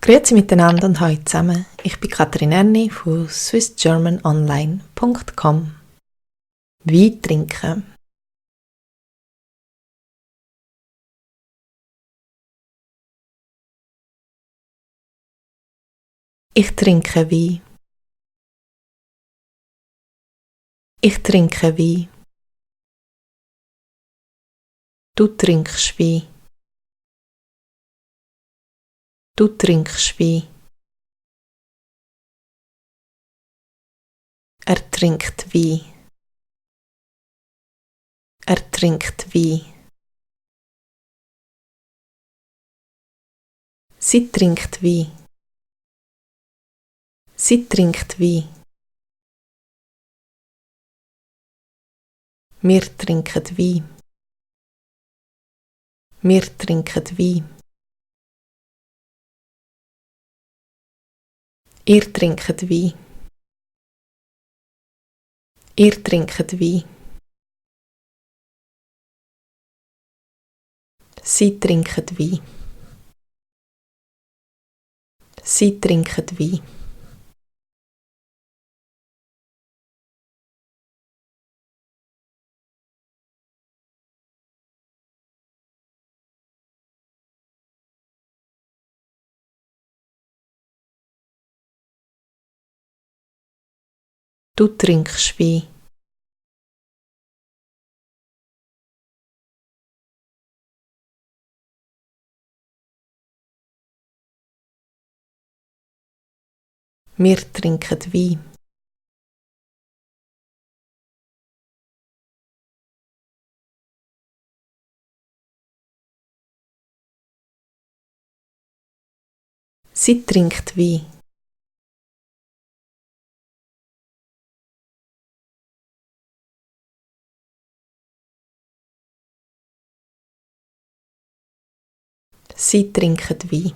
Grüezi miteinander und hallo zusammen. Ich bin Katrin Erni von swissgermanonline.com. Wein trinken. Ich trinke Wein. Ich trinke Wein. Du trinkst Wein. Du trinkst Wein. Er trinkt Wein. Er trinkt Wein. Sie trinkt Wein. Sie trinkt Wein. Wir trinken Wein. Wir trinken Wein. Ihr trinkt Wein. Ihr trinkt Wein. Sie trinken Wein. Sie trinken Wein. Du trinkst Wein. Wir trinken Wein. Sie trinkt Wein. Sie trinken Wein.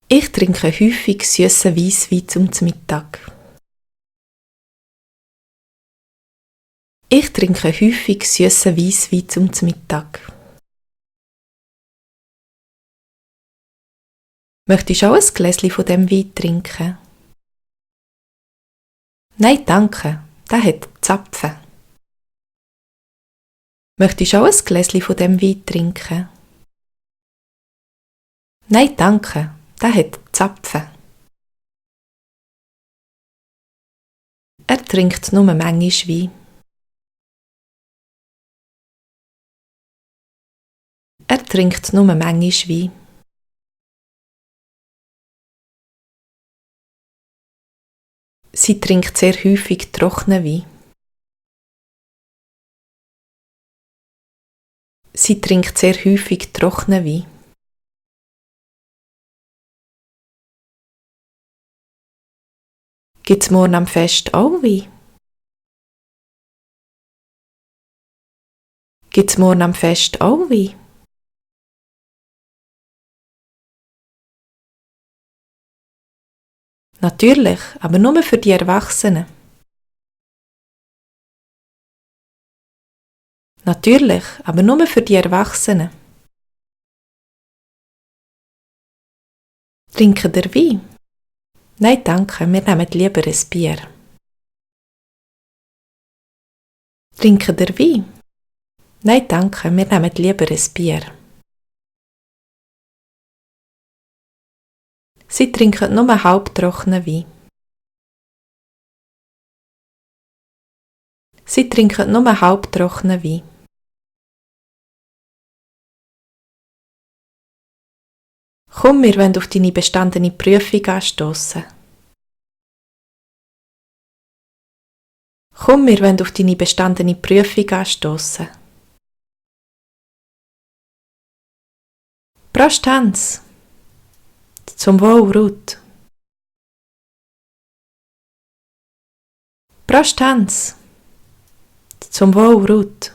Ich trinke häufig süßen Weisswein zum Mittag. Ich trinke häufig süßen Weisswein zum Mittag. Möchtest du auch ein Gläschen von dem Wein trinken? Nein, danke, der hat Zapfen. Möchtest du auch ein Gläschen von dem Wein trinken? Nein, danke, der hat Zapfen. Er trinkt nur manchmal Wein. Er trinkt nur manchmal Wein. Sie trinkt sehr häufig trockenen Wein. Sie trinkt sehr häufig trockenen Wein. Gibt's morgen am Fest auch Wein? Gibt's morgen am Fest auch Wein? Natürlich, aber nur für die Erwachsenen. Natürlich, aber nur für die Erwachsenen. Trinken ihr Wein? Nein, danke, wir nehmen lieber ein Bier. Trinken ihr Wein? Nein, danke, wir nehmen lieber ein Bier. Sie trinken nur halbtrockenen Wein. Sie trinken nur halbtrockenen Wein. Komm, wir wollen auf deine bestandene Prüfung anstossen. Komm, wir wollen auf deine bestandene Prüfung anstossen. Prost, Hans! Zum Wohl, Ruth! Prost, Hans! Zum Wohl, Ruth!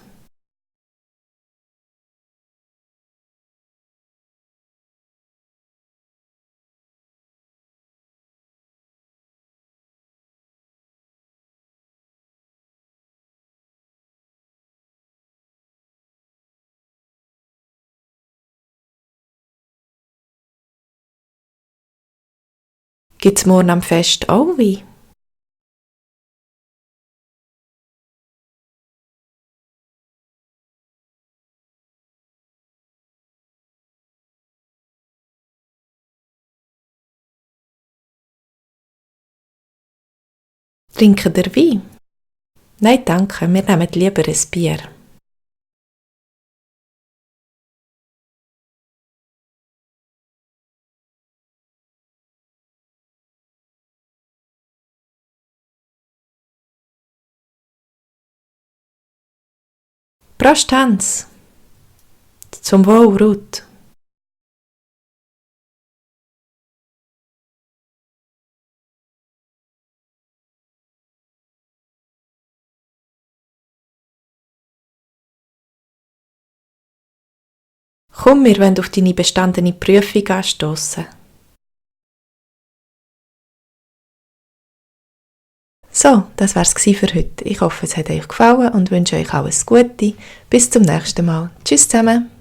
Gibt's morgen am Fest auch Wein? Trinkt ihr Wein? Nein, danke, wir nehmen lieber ein Bier. Prost, Hans! Zum Wohl, Ruth! Komm, wir wollen auf deine bestandene Prüfung anstossen. So, das war's für heute. Ich hoffe, es hat euch gefallen und wünsche euch alles Gute. Bis zum nächsten Mal. Tschüss zusammen!